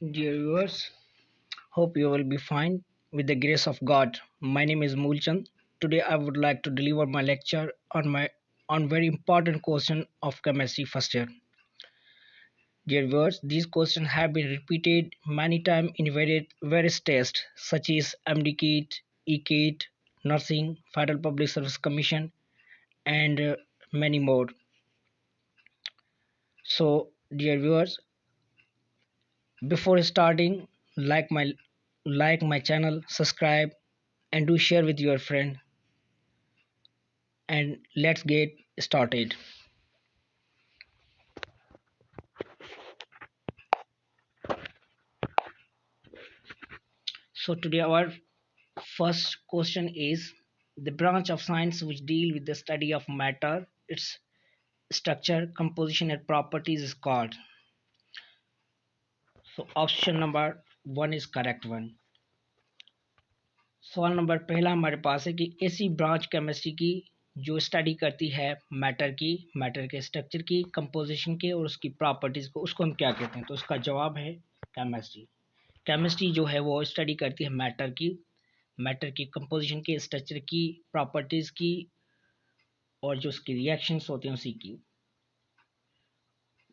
Dear viewers, hope you will be fine with the grace of God. My name is Mulchand. Today I would like to deliver my lecture on very important question of chemistry first year. Dear viewers, these questions have been repeated many times in various tests such as MDCAT, ECAT, Nursing, Federal Public Service Commission, and many more. So, dear viewers, before starting, like my channel, subscribe, and do share with your friend, and let's get started. So today our first question is the branch of science which deal with the study of matter, its structure, composition and properties is called. So option number 1 is correct one. सवाल number पहला हमारे पास है कि ऐसी branch chemistry की जो study करती है मैटर की, मैटर के स्ट्रक्चर की, कंपोजिशन के और उसकी प्रॉपर्टीज को, उसको हम क्या कहते हैं? तो उसका जवाब है केमिस्ट्री। केमिस्ट्री जो है वो स्टडी करती है मैटर की, मैटर की कंपोजिशन के, स्ट्रक्चर की, प्रॉपर्टीज की और जो उसकी रिएक्शंस होते हैं उसी की।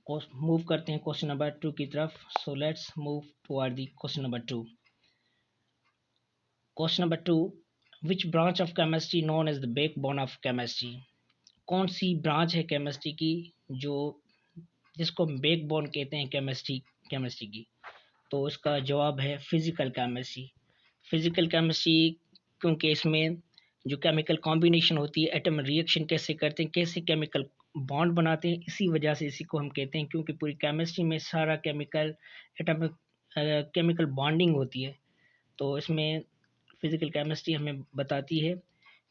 मूव करते हैं क्वेश्चन नंबर 2 की तरफ। So let's move toward the question number 2। Question number 2, which branch of chemistry known as the backbone of chemistry? कौन सी ब्रांच है केमिस्ट्री की जो जिसको हम बैकबोन कहते हैं केमिस्ट्री की? तो इसका जवाब है फिजिकल केमिस्ट्री। फिजिकल केमिस्ट्री, क्योंकि इसमें जो केमिकल कॉम्बिनेशन होती है, एटम रिएक्शन कैसे करते हैं, कैसे केमिकल बॉन्ड बनाते हैं, इसी वजह से इसी को हम कहते हैं, क्योंकि पूरी केमिस्ट्री में सारा केमिकल एटमिक केमिकल बॉन्डिंग होती है। तो इसमें फिजिकल केमिस्ट्री हमें बताती है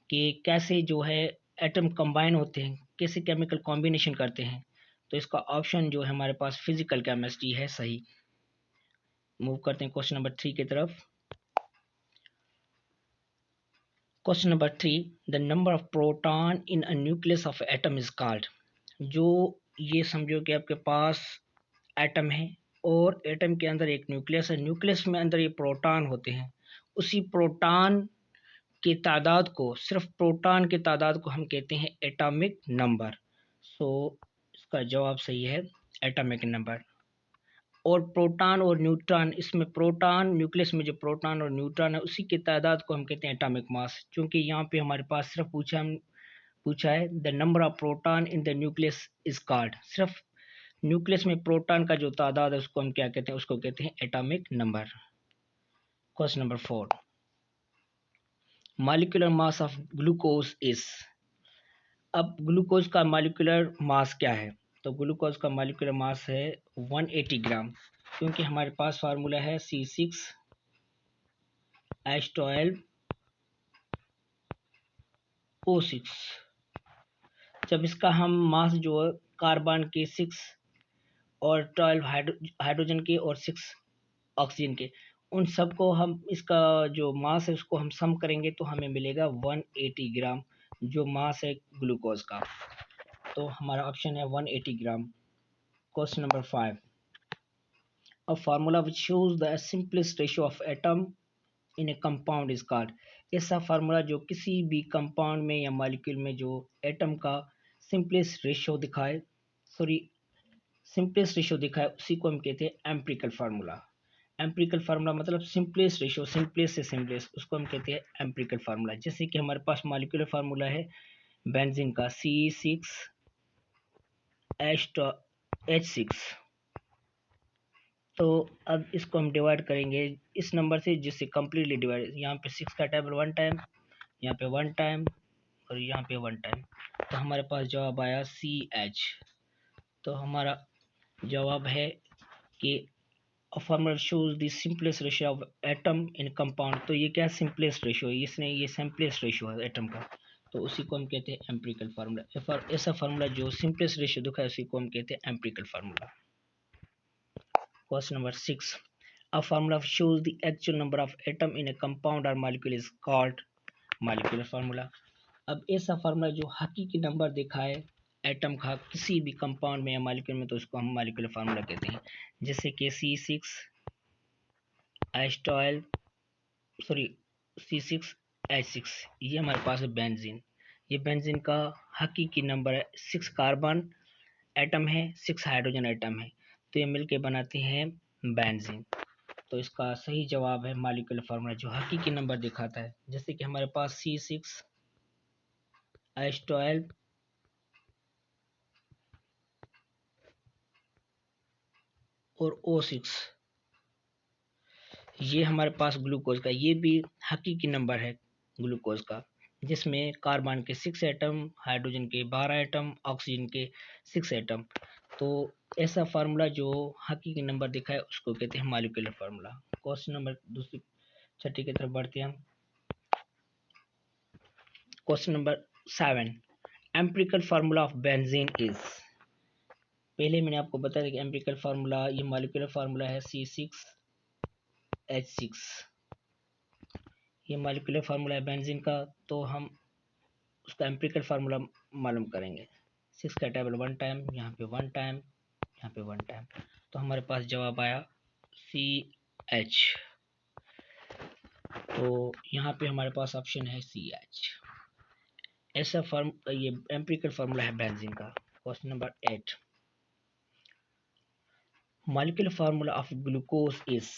कि कैसे जो है एटम कंबाइन होते हैं, कैसे केमिकल कॉम्बिनेशन करते हैं। तो इसका ऑप्शन जो है हमारे पास फिजिकल केमिस्ट्री है सही। मूव करते हैं क्वेश्चन नंबर 3 की तरफ। Question number 3, the number of proton in a nucleus of atom is called. जो ये समझो कि आपके पास एटम है और एटम के अंदर एक न्यूक्लियस है, न्यूक्लियस में अंदर ये प्रोटॉन होते हैं, उसी प्रोटॉन की तादाद को, सिर्फ प्रोटॉन की तादाद को हम कहते हैं एटॉमिक नंबर। सो इसका जवाब सही है एटॉमिक नंबर। और प्रोटॉन और न्यूट्रॉन, इसमें प्रोटॉन न्यूक्लियस में जो प्रोटॉन और न्यूट्रॉन है उसी की तादाद को हम कहते हैं एटॉमिक मास। क्योंकि यहाँ पे हमारे पास सिर्फ पूछा है the number of proton in the nucleus is called, सिर्फ न्यूक्लियस में प्रोटॉन का जो तादाद है उसको हम क्या कहते हैं? उसको कहते हैं atomic number. Question number 4, molecular mass of glucose is. अब ग्लूकोज का मॉलिक्यूलर मास क्या है? तो ग्लूकोज का मॉलिक्यूलर मास है 180 ग्राम, क्योंकि हमारे पास फार्मूला है C6H12O6। जब इसका हम मास जो है कार्बन के 6 और 12 हाइड्रोजन के और 6 ऑक्सीजन के, उन सबको हम, इसका जो मास है उसको हम सम करेंगे तो हमें मिलेगा 180 ग्राम जो मास है ग्लूकोज का। तो हमारा ऑप्शन है 180 gram. Question number 5, a formula which shows the simplest ratio of atom in a compound is called. ऐसा फार्मूला जो किसी भी कंपाउंड में या मॉलिक्यूल में जो एटम का सिंपलेस्ट रेशियो दिखाए, सॉरी सिंपलेस्ट रेशियो दिखाए, उसी को हम कहते हैं एम्पिरिकल फार्मूला। एम्पिरिकल फार्मूला मतलब सिंपलेस्ट रेशियो, सिंपलेस्ट से सिंपलेस्ट, उसको हम कहते हैं एम्पिरिकल फार्मूला। जैसे कि हमारे पास मॉलिक्यूलर फार्मूला है बेंजीन का C6H6। तो अब इसको हम डिवाइड करेंगे इस नंबर से जिससे कंप्लीटली डिवाइड, यहाँ पे 6 का टेबल 1 टाइम, यहाँ पे 1 टाइम और यहाँ पे 1 टाइम, तो हमारे पास जवाब आया CH। तो हमारा जवाब है कि formula shows the simplest ratio of atom in compound. तो ये क्या सिंपलेस्ट रेशियो है, इसने ये सिंपलेस्ट रेशियो है एटम का, तो उसी को हम कहते हैं एम्पिरिकल फार्मूला। ऐसा फार्मूला जो सिंपलेस्ट रेशियो दिखा है उसी को हम कहते हैं empirical formula. Question number 6, a formula shows the actual number of atom in a compound or molecule is called molecular formula। अब ऐसा फार्मूला जो हकीकी नंबर दिखाए एटम का किसी भी कंपाउंड में या मॉलिक्यूल में, तो उसको हम मॉलिक्यूलर फार्मूला कहते हैं। जैसे कि C6 H12 सॉरी C6H6, ये हमारे पास है बेंजीन। ये बेंजीन का हकीकी नंबर है 6 कार्बन एटम है, 6 हाइड्रोजन एटम है, तो ये मिलके बनाते हैं बेंजीन। तो इसका सही जवाब है मॉलिक्यूलर फार्मूला जो हकीकी नंबर दिखाता है। जैसे कि हमारे पास C6H12 और O6, ये हमारे पास ग्लूकोज का, ये भी हकीकी नंबर है ग्लूकोज का, जिसमें कार्बन के 6 एटम, हाइड्रोजन के 12 एटम, ऑक्सीजन के 6 एटम। तो ऐसा फार्मूला जो हकीकी नंबर दिखाए उसको कहते हैं मॉलिक्यूलर फार्मूला। क्वेश्चन नंबर दूसरी छठी की तरफ बढ़ते हैं हम। Question number 7, empirical formula of benzene is. पहले मैंने आपको बताया कि एम्पिरिकल फार्मूला, ये मॉलिक्यूलर फार्मूला है C6H6, ये मॉलिक्यूलर फार्मूला है बेंजीन का। तो हम उसका एम्पिरिकल फार्मूला मालूम करेंगे। 6 का टेबल 1 टाइम, यहाँ पे 1 टाइम, यहाँ पे 1 टाइम, तो हमारे पास जवाब आया CH। तो यहाँ पे हमारे पास ऑप्शन है CH। ऐसा ये एम्पिरिकल फार्मूला है बेंजीन का। Question number 8, molecular formula of glucose is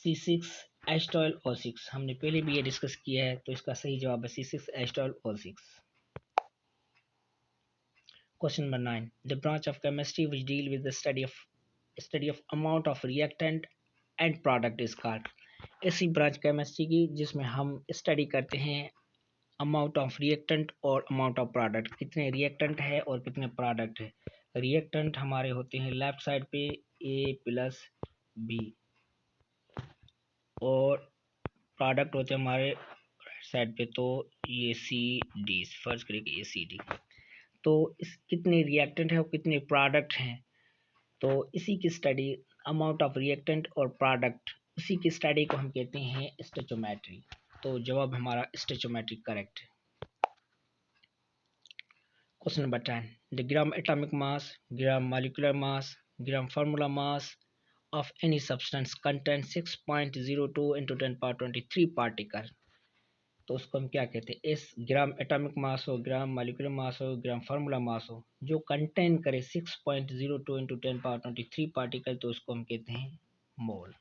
C6H12O6। हमने पहले भी ये डिस्कस किया है, तो इसका सही जवाब है C6H12O6। Question number 9, the branch of chemistry which deal with the study of amount of reactant and product is called। ऐसी ब्रांच केमिस्ट्री की जिसमें हम स्टडी करते हैं अमाउंट ऑफ रिएक्टेंट और अमाउंट ऑफ प्रोडक्ट, कितने रिएक्टेंट है और कितने प्रोडक्ट है। रिएक्टेंट हमारे होते हैं लेफ्ट साइड पे A+B, और प्रोडक्ट होते हैं हमारे राइट साइड पे, तो ये CD, फर्ज करिए कि ये CD। तो इस कितने रिएक्टेंट है और कितने प्रोडक्ट हैं, तो इसी की स्टडी अमाउंट ऑफ रिएक्टेंट और प्रोडक्ट, इसी की स्टडी को हम कहते हैं स्टोइचोमेट्री। तो जवाब हमारा स्टोइचोमेट्री करेक्ट है। Question number 10, the gram atomic mass, gram molecular mass, gram formula mass of any substance contains 6.02 into 10 power 23 particle. तो उसको हम क्या कहते हैं, इस ग्राम एटॉमिक मास हो, ग्राम मॉलिक्यूलर मास हो, ग्राम फार्मूला मास हो, जो कंटेन करे 6.02 into 10 power 23 पार्टिकल, तो उसको हम कहते हैं mole.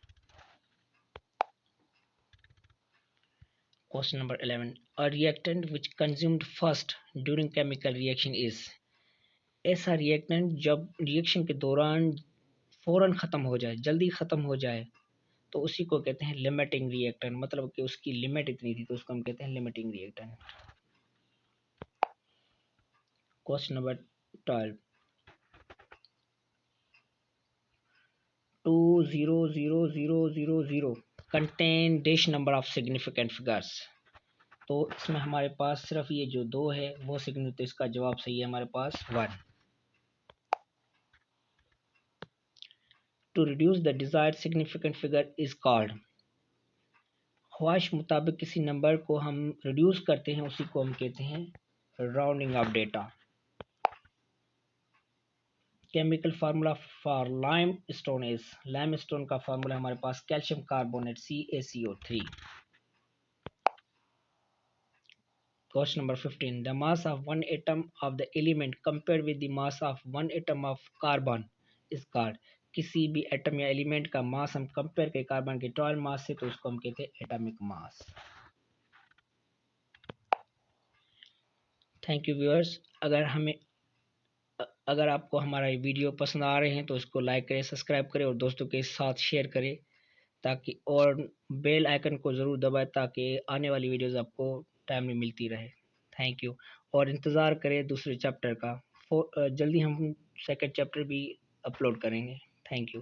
Question number 11, a reactant which consumed first during chemical reaction is. ऐसा रिएक्टेंट जब रिएक्शन के दौरान फौरन खत्म हो जाए, जल्दी खत्म हो जाए, तो उसी को कहते हैं लिमिटिंग रिएक्टेंट। मतलब कि उसकी लिमिट इतनी थी, तो उसको हम कहते हैं limiting reactant. Question number 12, 20000 contain dash number of significant figures. तो इसमें हमारे पास सिर्फ ये जो 2 है वो सिग्निफिकेंट, तो इसका जवाब सही है हमारे पास 1। To reduce the desired significant figure is called. ख्वाहिश मुताबिक किसी नंबर को हम रिड्यूस करते हैं, उसी को हम कहते हैं rounding off data. Chemical formula for limestone is. Limestone का फार्मूला हमारे पास calcium carbonate CaCO3। Question number 15, the mass of one atom of the element compare with the mass of one atom of carbon is called. किसी भी atom या element का मास हम compare करें carbon के 12 मास से, तो उसको हम कहते हैं atomic mass. Thank you viewers. अगर आपको हमारा ये वीडियो पसंद आ रहे हैं तो इसको लाइक करें, सब्सक्राइब करें और दोस्तों के साथ शेयर करें, ताकि और बेल आइकन को ज़रूर दबाएं ताकि आने वाली वीडियोस आपको टाइमली मिलती रहे। थैंक यू, और इंतज़ार करें दूसरे चैप्टर का। जल्दी हम सेकंड चैप्टर भी अपलोड करेंगे। Thank you.